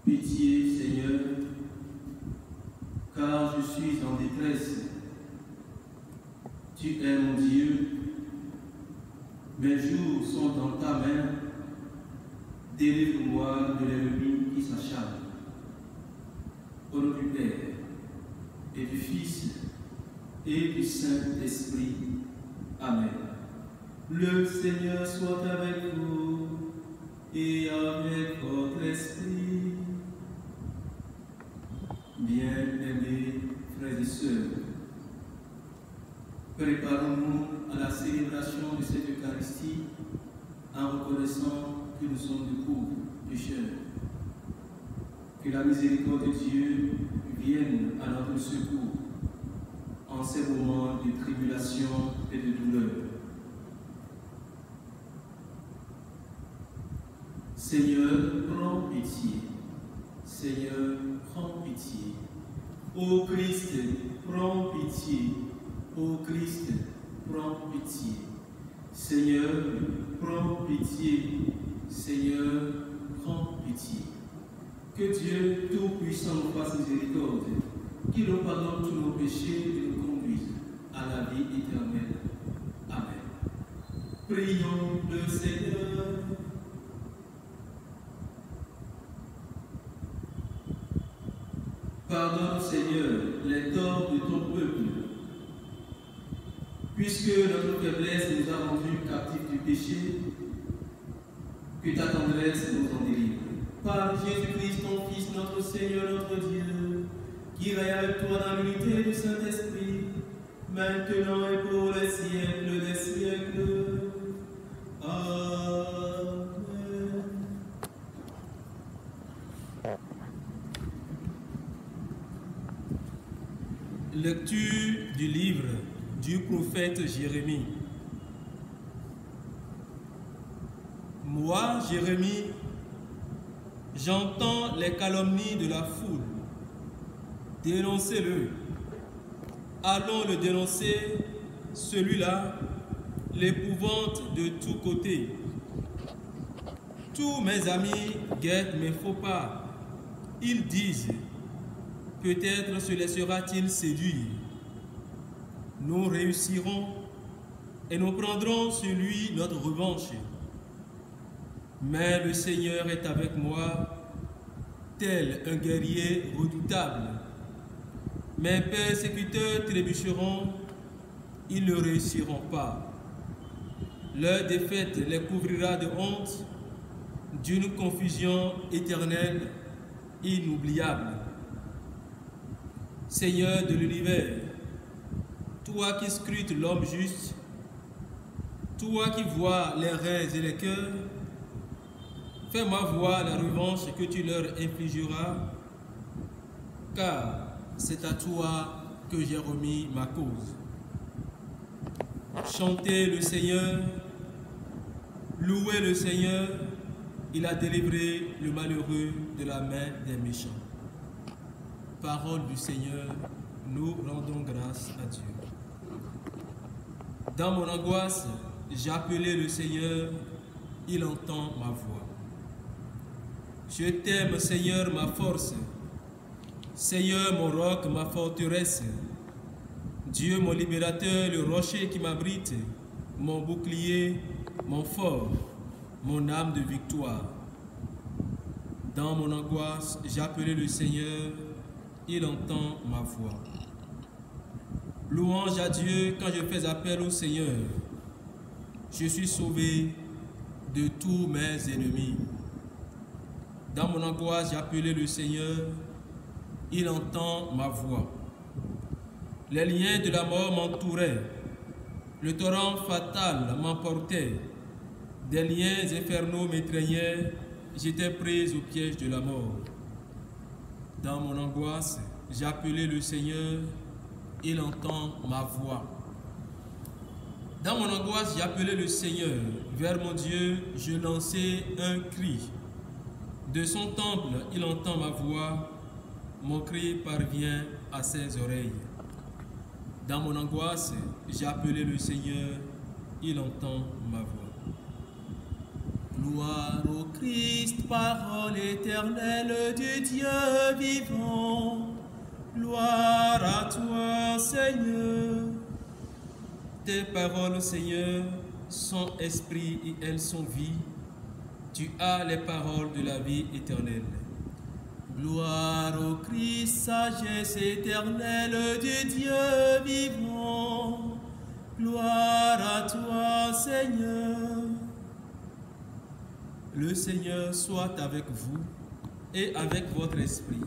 Pitié, Seigneur, car je suis en détresse. Tu es mon Dieu, mes jours sont dans ta main. Délivre-moi de l'ennemi qui s'acharne. Au nom du Père, et du Fils, et du Saint-Esprit. Amen. Le Seigneur soit avec vous, et avec votre esprit. Bien-aimés frères et sœurs, préparons-nous à la célébration de cette Eucharistie en reconnaissant que nous sommes de pauvres pécheurs. Que la miséricorde de Dieu vienne à notre secours en ces moments de tribulation et de douleur. Seigneur, prends pitié. Seigneur, prends pitié. Ô Christ, prends pitié. Ô Christ, prends pitié. Seigneur, prends pitié. Seigneur, prends pitié. Que Dieu Tout-Puissant nous fasse miséricorde, qu'il nous pardonne tous nos péchés et nous conduise à la vie éternelle. Amen. Prions le Seigneur. Pardonne, Seigneur, les torts de ton peuple, puisque notre faiblesse nous a rendus captifs du péché, que ta tendresse nous en délivre. Par Jésus-Christ, ton Fils, notre Seigneur, notre Dieu, qui règne avec toi dans l'unité du Saint-Esprit, maintenant et pour les siècles des siècles. Amen. Lecture du livre du prophète Jérémie. Moi, Jérémie, j'entends les calomnies de la foule. Dénoncez-le. Allons le dénoncer, celui-là, l'épouvante de tous côtés. Tous mes amis guettent mes faux pas. Ils disent, peut-être se laissera-t-il séduire. Nous réussirons et nous prendrons sur lui notre revanche. Mais le Seigneur est avec moi, tel un guerrier redoutable. Mes persécuteurs trébucheront, ils ne réussiront pas. Leur défaite les couvrira de honte, d'une confusion éternelle, inoubliable. Seigneur de l'univers, toi qui scrutes l'homme juste, toi qui vois les reins et les cœurs, fais-moi voir la revanche que tu leur infligeras, car c'est à toi que j'ai remis ma cause. Chantez le Seigneur, louez le Seigneur, il a délivré le malheureux de la main des méchants. Parole du Seigneur, nous rendons grâce à Dieu. Dans mon angoisse, j'ai appelé le Seigneur, il entend ma voix. Je t'aime, Seigneur, ma force. Seigneur, mon roc, ma forteresse. Dieu, mon libérateur, le rocher qui m'abrite, mon bouclier, mon fort, mon âme de victoire. Dans mon angoisse, j'ai appelé le Seigneur, il entend ma voix. Louange à Dieu quand je fais appel au Seigneur. Je suis sauvé de tous mes ennemis. Dans mon angoisse, j'ai appelé le Seigneur, il entend ma voix. Les liens de la mort m'entouraient, le torrent fatal m'emportait, des liens infernaux m'étreignaient, j'étais prise au piège de la mort. Dans mon angoisse, j'ai appelé le Seigneur, il entend ma voix. Dans mon angoisse, j'ai appelé le Seigneur, vers mon Dieu, je lançai un cri. De son temple, il entend ma voix, mon cri parvient à ses oreilles. Dans mon angoisse, j'ai appelé le Seigneur, il entend ma voix. Gloire au Christ, parole éternelle du Dieu vivant. Gloire à toi, Seigneur. Tes paroles, Seigneur, sont esprit et elles sont vie. Tu as les paroles de la vie éternelle. Gloire au Christ, sagesse éternelle du Dieu vivant. Gloire à toi, Seigneur. Le Seigneur soit avec vous et avec votre esprit.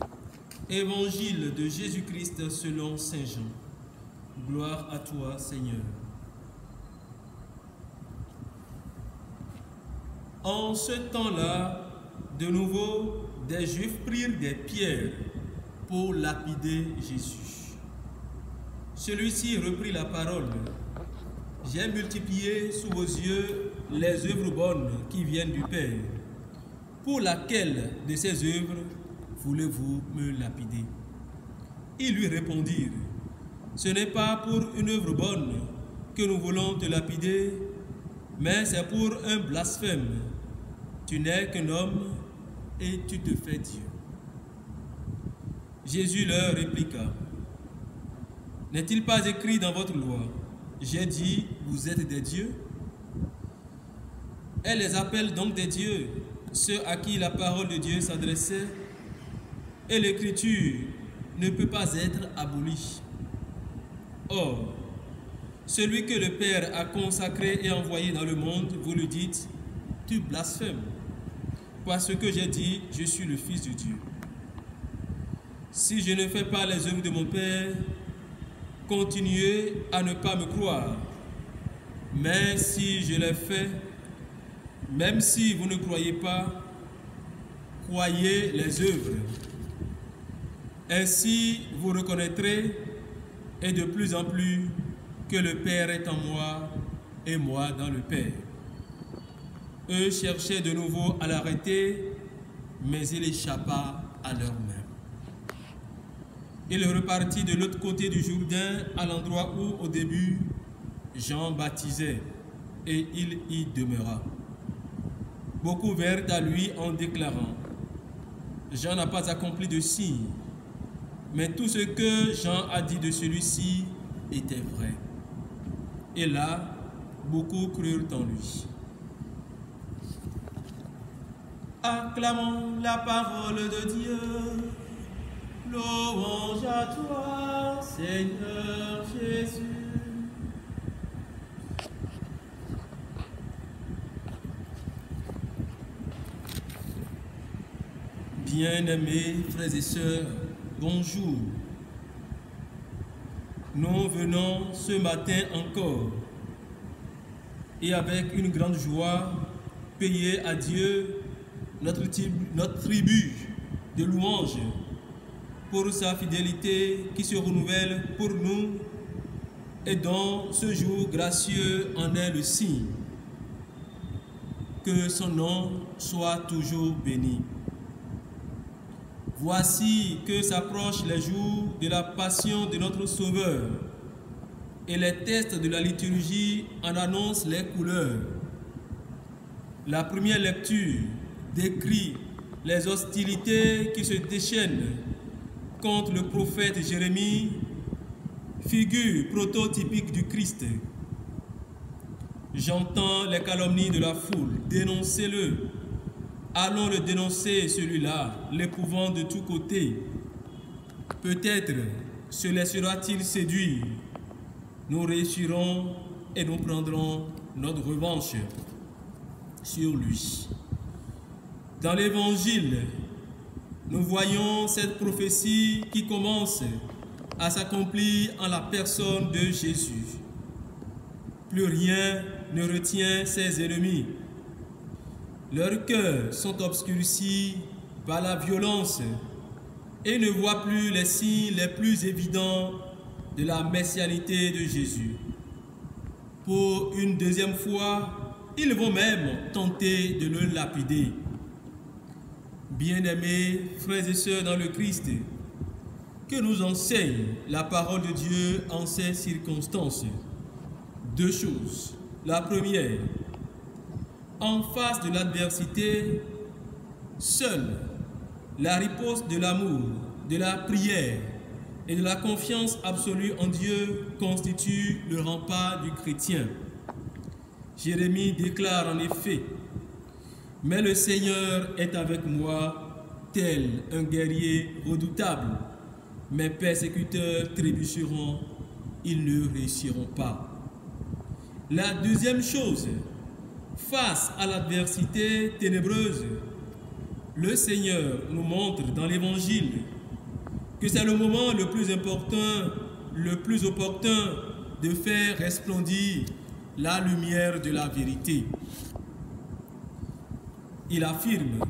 Évangile de Jésus-Christ selon Saint Jean. Gloire à toi, Seigneur. En ce temps-là, de nouveau, des Juifs prirent des pierres pour lapider Jésus. Celui-ci reprit la parole. J'ai multiplié sous vos yeux les œuvres bonnes qui viennent du Père. Pour laquelle de ces œuvres voulez-vous me lapider? Ils lui répondirent, ce n'est pas pour une œuvre bonne que nous voulons te lapider, mais c'est pour un blasphème. Tu n'es qu'un homme et tu te fais Dieu. Jésus leur répliqua, n'est-il pas écrit dans votre loi, j'ai dit, vous êtes des dieux? Elle les appelle donc des dieux, ceux à qui la parole de Dieu s'adressait, et l'écriture ne peut pas être abolie. Or, celui que le Père a consacré et envoyé dans le monde, vous lui dites, tu blasphèmes, parce que j'ai dit, je suis le Fils de Dieu. Si je ne fais pas les œuvres de mon Père, continuez à ne pas me croire. Mais si je les fais, même si vous ne croyez pas, croyez les œuvres. Ainsi vous reconnaîtrez, et de plus en plus, que le Père est en moi et moi dans le Père. Eux cherchaient de nouveau à l'arrêter, mais il échappa à leurs mains. Il repartit de l'autre côté du Jourdain, à l'endroit où, au début, Jean baptisait, et il y demeura. Beaucoup vinrent à lui en déclarant, Jean n'a pas accompli de signe, mais tout ce que Jean a dit de celui-ci était vrai. Et là, beaucoup crurent en lui. Acclamons la parole de Dieu. Louange à toi, Seigneur Jésus. Bien-aimés frères et sœurs, bonjour. Nous venons ce matin encore et avec une grande joie payer à Dieu notre tribut de louange pour sa fidélité qui se renouvelle pour nous et dont ce jour gracieux en est le signe. Que son nom soit toujours béni. Voici que s'approchent les jours de la passion de notre Sauveur et les textes de la liturgie en annoncent les couleurs. La première lecture décrit les hostilités qui se déchaînent contre le prophète Jérémie, figure prototypique du Christ. J'entends les calomnies de la foule, dénoncez-le. Allons le dénoncer, celui-là, l'épouvant de tous côtés. Peut-être se laissera-t-il séduire. Nous réussirons et nous prendrons notre revanche sur lui. Dans l'Évangile, nous voyons cette prophétie qui commence à s'accomplir en la personne de Jésus. Plus rien ne retient ses ennemis. Leurs cœurs sont obscurcis par la violence et ne voient plus les signes les plus évidents de la messianité de Jésus. Pour une deuxième fois, ils vont même tenter de le lapider. Bien-aimés frères et sœurs dans le Christ, que nous enseigne la parole de Dieu en ces circonstances. Deux choses. La première, En face de l'adversité, seule la riposte de l'amour, de la prière et de la confiance absolue en Dieu constitue le rempart du chrétien. Jérémie déclare en effet: « Mais le Seigneur est avec moi, tel un guerrier redoutable. Mes persécuteurs trébucheront, ils ne réussiront pas. » La deuxième chose, face à l'adversité ténébreuse, le Seigneur nous montre dans l'Évangile que c'est le moment le plus important, le plus opportun de faire resplendir la lumière de la vérité. Il affirme: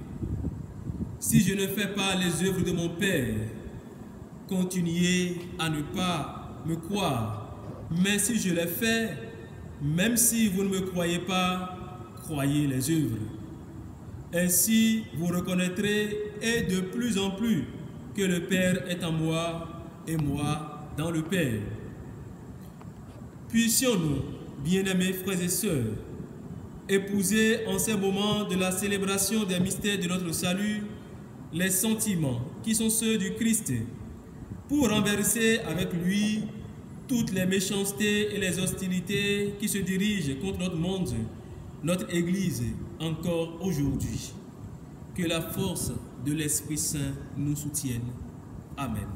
« Si je ne fais pas les œuvres de mon Père, continuez à ne pas me croire. Mais si je les fais, même si vous ne me croyez pas, croyez les œuvres. Ainsi, vous reconnaîtrez et de plus en plus que le Père est en moi et moi dans le Père. » Puissions-nous, bien-aimés frères et sœurs, épouser en ces moments de la célébration des mystères de notre salut les sentiments qui sont ceux du Christ, pour renverser avec lui toutes les méchancetés et les hostilités qui se dirigent contre notre monde, notre Église, encore aujourd'hui. Que la force de l'Esprit Saint nous soutienne. Amen.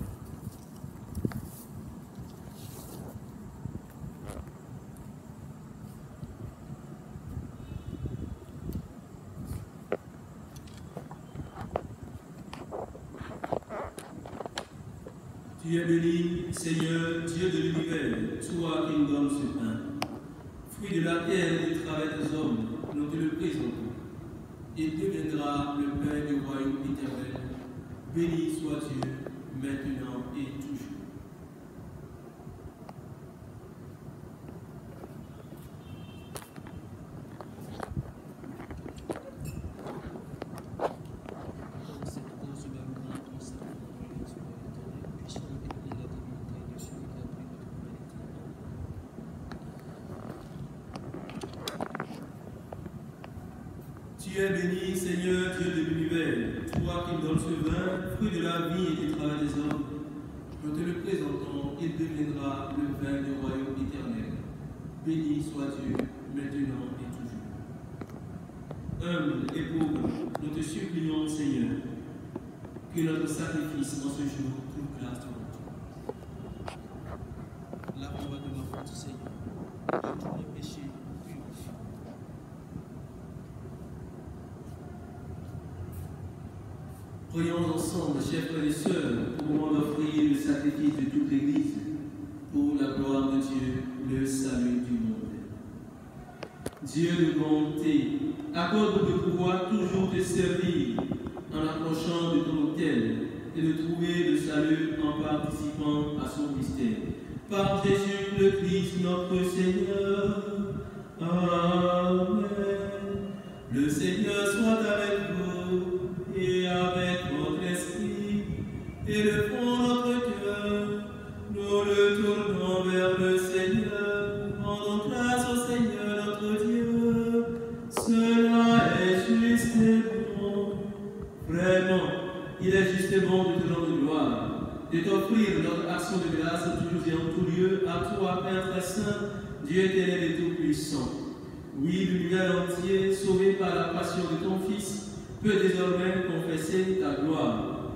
Tu es béni, Seigneur, Dieu de l'univers, toi qui nous donnes ce pain. Fruit de la terre et du travail des hommes, nous te le présentons. Il deviendra le pain du royaume éternel. Béni soit Dieu, maintenant et toujours. Tu es béni, Seigneur, Dieu de l'univers, toi qui me donnes ce vin, fruit de la vie et du travail des hommes. Nous te le présentons, il deviendra le vin du royaume éternel. Béni soit Dieu, maintenant et toujours. Humble et pauvre, nous te supplions, Seigneur, que notre sacrifice en ce jour trouve grâce devant toi. Lave-moi de ma faute, Seigneur, de tous mes péchés. Prions ensemble, chers frères et sœurs, au moment d'offrir le sacrifice de toute l'Église, pour la gloire de Dieu, le salut du monde. Dieu de bonté, accorde de pouvoir toujours te servir en approchant de ton autel et de trouver le salut en participant à son mystère. Par Jésus le Christ, notre Seigneur. Amen. Le Seigneur soit avec vous et avec votre esprit, et le fond de notre cœur, nous le tournons vers le Seigneur, rendons grâce au Seigneur notre Dieu. Cela est juste et bon. Vraiment, il est juste et bon de te rendre gloire, de t'offrir notre action de grâce toujours et en tout lieu, à toi, Père très saint, Dieu éternel et tout-puissant. Oui, l'univers entier, sauvé par la passion de ton Fils, peut désormais confesser ta gloire.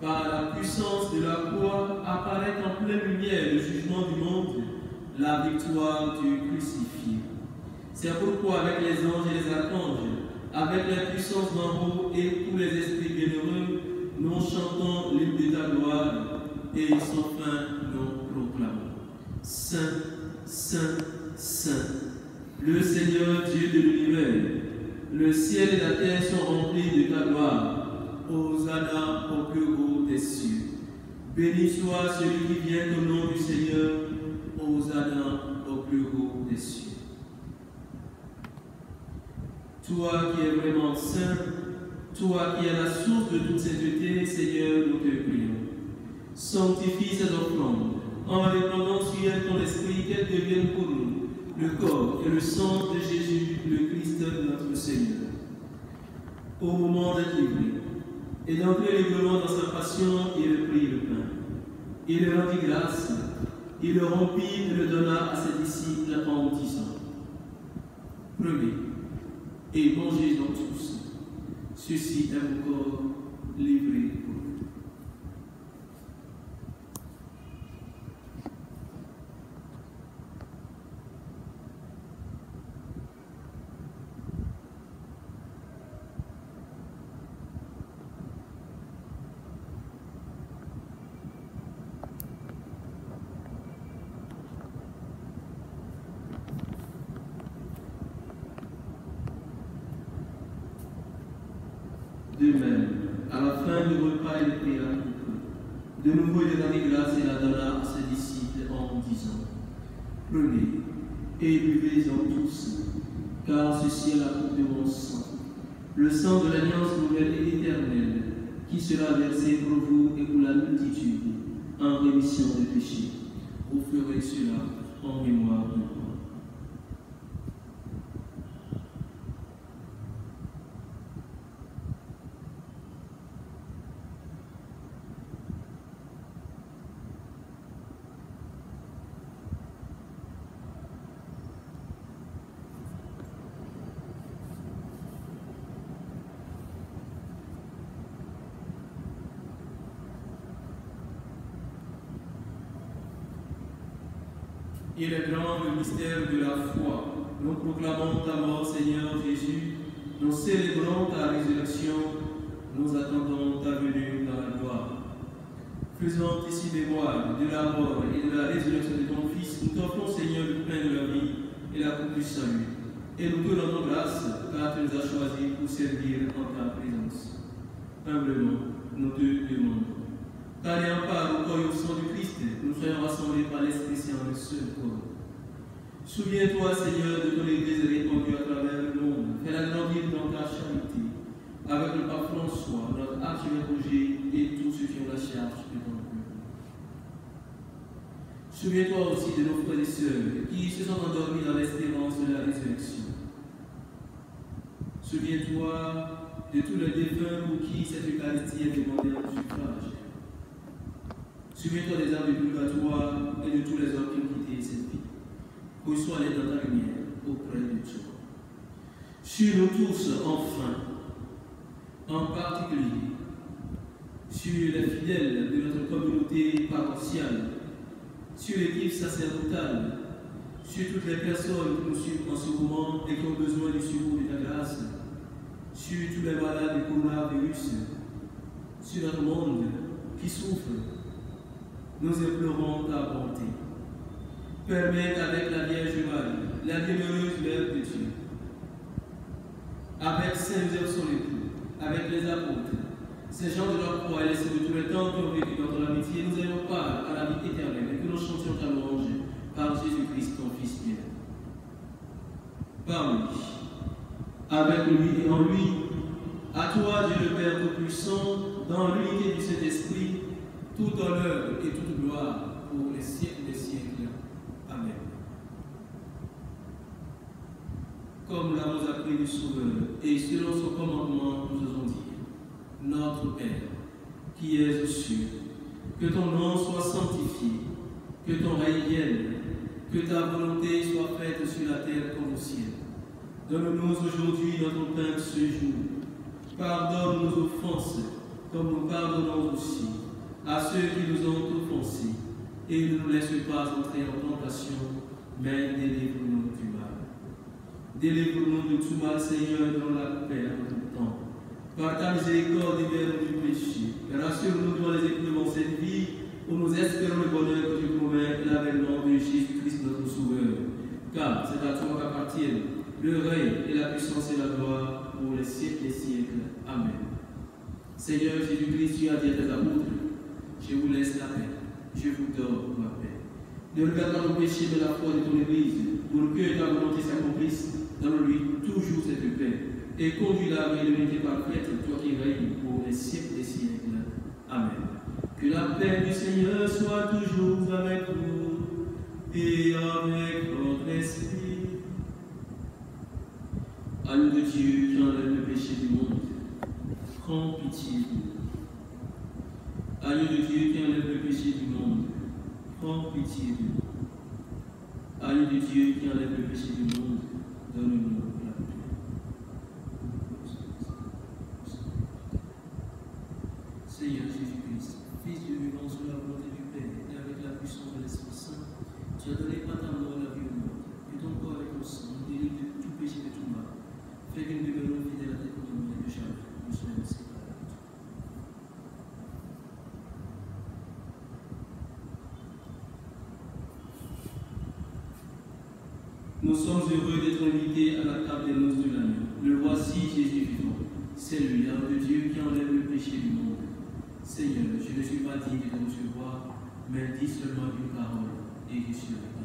Par la puissance de la croix apparaît en pleine lumière le jugement du monde, la victoire du crucifié. C'est pourquoi avec les anges et les archanges, avec la puissance d'en haut et tous les esprits bienheureux, nous chantons l'hymne de ta gloire et sans fin nous proclamons. Saint, Saint, Saint, le Seigneur Dieu de l'univers, le ciel et la terre sont remplis de ta gloire. Hosanna au plus haut des cieux. Béni soit celui qui vient au nom du Seigneur. Hosanna au plus haut des cieux. Toi qui es vraiment saint, toi qui es la source de toute sainteté, Seigneur, nous te prions. Sanctifie ces offrandes, en répandant sur elles ton esprit, qu'elles deviennent pour nous le corps et le sang de Jésus, le Christ notre Seigneur. Au moment d'être livré et d'entrer librement dans sa passion, il prit le pain. Il le rendit grâce, il le rompit et le donna à ses disciples en disant: Prenez et mangez-en tous. Ceci est mon corps livré pour vous. De même, à la fin du repas, il prit la coupe. De nouveau, il rendit grâce et la donna à ses disciples en disant: Prenez et buvez-en tous, car ceci est la coupe de mon sang, le sang de l'alliance nouvelle et éternelle, qui sera versé pour vous et pour la multitude en rémission des péchés. Vous ferez cela en mémoire de moi. Il est grand le mystère de la foi. Nous proclamons ta mort, Seigneur Jésus. Nous célébrons ta résurrection. Nous attendons ta venue dans la gloire. Faisant ici mémoire de la mort et de la résurrection de ton Fils, nous t'offrons, Seigneur, le pain de la vie et la coupe du salut. Et nous te rendons grâce, car tu nous as choisis pour servir en ta présence. Humblement, nous te demandons. Qu'allant part au corps et au sang du Christ, nous soyons rassemblés par l'Esprit Saint en un seul corps. Souviens-toi, Seigneur, de ton Église répandue à travers le monde. Fais-la grandir dans ta charité, avec le pape François, notre archevêque Roger et tous ceux qui ont la charge de ton peuple. Souviens-toi aussi de nos frères et sœurs qui se sont endormis dans l'espérance de la résurrection. Souviens-toi de tous les défunts pour qui cette Eucharistie est demandée en suffrage. Souviens-toi des âmes du purgatoire et de tous les hommes qui ont quitté cette vie. Reçois-les dans ta lumière auprès de toi. Sur nous tous, enfin, en particulier, sur les fidèles de notre communauté paroissiale, sur l'équipe sacerdotale, sur toutes les personnes qui nous suivent en ce moment et qui ont besoin du secours de ta grâce, sur tous les malades du coronavirus, sur notre monde qui souffre. Nous implorons ta bonté. Permets qu'avec la Vierge Marie, la bienheureuse Mère de Dieu, avec Saint Joseph son époux, avec les apôtres, ces gens de la croix et les saints de tous les temps qui ont vécu dans ton amitié, nous ayons part à la vie éternelle et que nous chantions ta louange par Jésus-Christ, ton Fils bien. Par lui, avec lui et en lui, à toi, Dieu le Père Tout-Puissant, dans l'unité du Saint-Esprit, tout honneur et toute gloire pour les siècles des siècles. Amen. Comme l'avons appris du Sauveur, et selon son commandement, nous osons dire: Notre Père, qui es aux cieux, que ton nom soit sanctifié, que ton règne vienne, que ta volonté soit faite sur la terre comme au ciel. Donne-nous aujourd'hui notre pain de ce jour. Pardonne nos offenses, comme nous pardonnons aussi à ceux qui nous ont offensés, et ne nous laisse pas entrer en tentation, mais délivre-nous du mal. Délivre-nous de tout mal, Seigneur, dans la paix en tout temps. Par ta miséricorde, libère-nous du péché. Rassure-nous dans les épreuves en cette vie, où nous espérons le bonheur que tu promets, l'avènement de Jésus-Christ, notre Sauveur. Car c'est à toi qu'appartiennent le règne et la puissance et la gloire pour les siècles des siècles. Amen. Seigneur Jésus-Christ, tu as dit à tes apôtres: je vous laisse la paix, je vous donne ma paix. Ne regarde pas nos péchés, mais la foi de ton Église, pour que ta volonté s'accomplisse. Donne-lui toujours cette paix, et conduis-la vers l'unité parfaite, toi qui règnes pour les siècles des siècles. Amen. Que la paix du Seigneur soit toujours avec vous, et avec votre esprit. prends pitié de nous. Agneau de Dieu qui enlève le péché du monde, prends pitié de nous. Agneau de Dieu qui enlève le péché du monde, donne-nous la paix. Seigneur Jésus-Christ, Fils du vivant sous la volonté du Père et avec la puissance de l'Esprit Saint, tu as donné par ta mort la vie au monde, et ton corps avec le sang nous délivre de tout péché et de tout mal. Fais que nous demeurons fidèles à tes commandements et de jamais nous soyons séparés de toi. Nous sommes heureux d'être invités à la table des noces de l'agneau. Le voici, Jésus vivant. C'est lui, l'Arbre de Dieu, qui enlève le péché du monde. Seigneur, je ne suis pas digne de te recevoir, mais dis seulement une parole et je suis avec toi.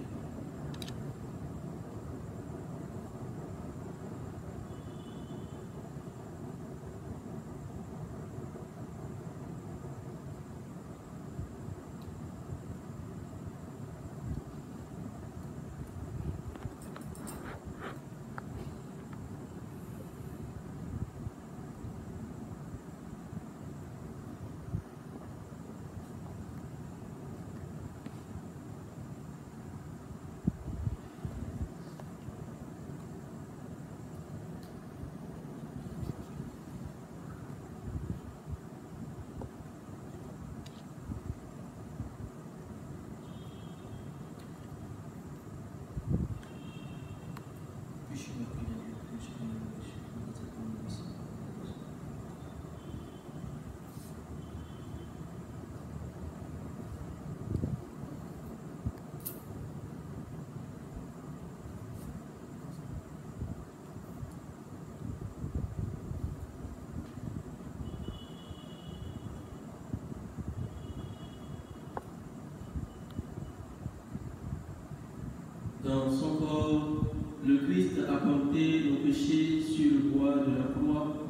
Dans son corps, le Christ a porté nos péchés sur le bois de la croix,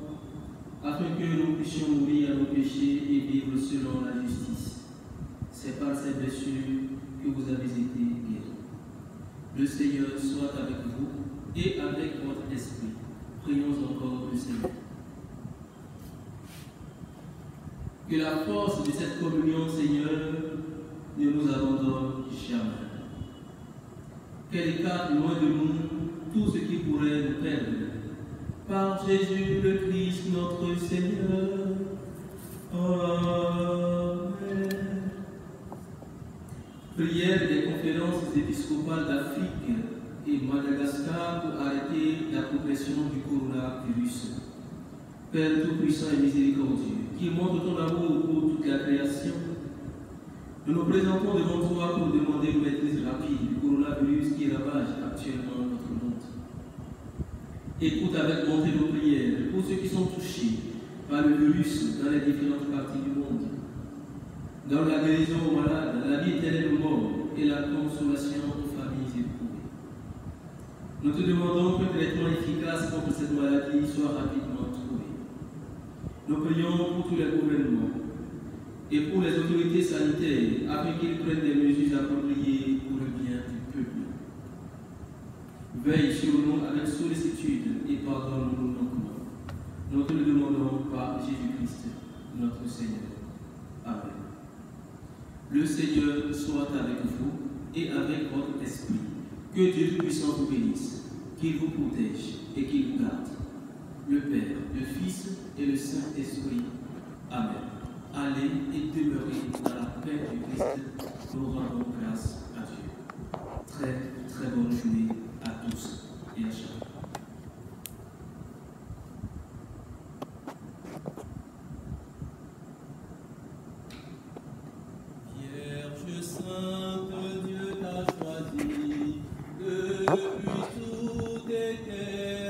afin que nous puissions mourir à nos péchés et vivre selon la justice. C'est par ces blessures que vous avez été guéris. Le Seigneur soit avec vous et avec votre esprit. Prions encore le Seigneur. Que la force de cette communion, Seigneur, ne nous abandonne jamais. Qu'elle écarte loin de nous tout ce qui pourrait nous perdre. Par Jésus le Christ, notre Seigneur. Amen. Prière des conférences épiscopales d'Afrique et Madagascar pour arrêter la progression du coronavirus. Père Tout-Puissant et Miséricordieux, qui montre ton amour pour toute la création, nous nous présentons devant toi pour demander une maîtrise rapide du coronavirus qui ravage actuellement notre monde. Écoute avec bonté nos prières pour ceux qui sont touchés par le virus dans les différentes parties du monde. Dans la guérison aux malades, la vie éternelle aux morts et la consolation aux familles éprouvées. Nous te demandons que traitement efficace contre cette maladie soit rapidement trouvé. Nous prions pour tous les gouvernements et pour les autorités sanitaires afin qu'ils prennent des mesures appropriées pour le bien du peuple. Veille sur nous avec sollicitude et pardonne-nous nos manquements. Nous te le demandons par Jésus-Christ, notre Seigneur. Amen. Le Seigneur soit avec vous et avec votre esprit. Que Dieu Tout-Puissant vous bénisse, qu'il vous protège et qu'il vous garde. Le Père, le Fils et le Saint-Esprit. Amen. Allez et demeurez dans la paix du Christ. Nous rendons grâce à Dieu. Très, très bonne journée à tous et à chacun. Vierge sainte, Dieu t'a choisi depuis toute éternité.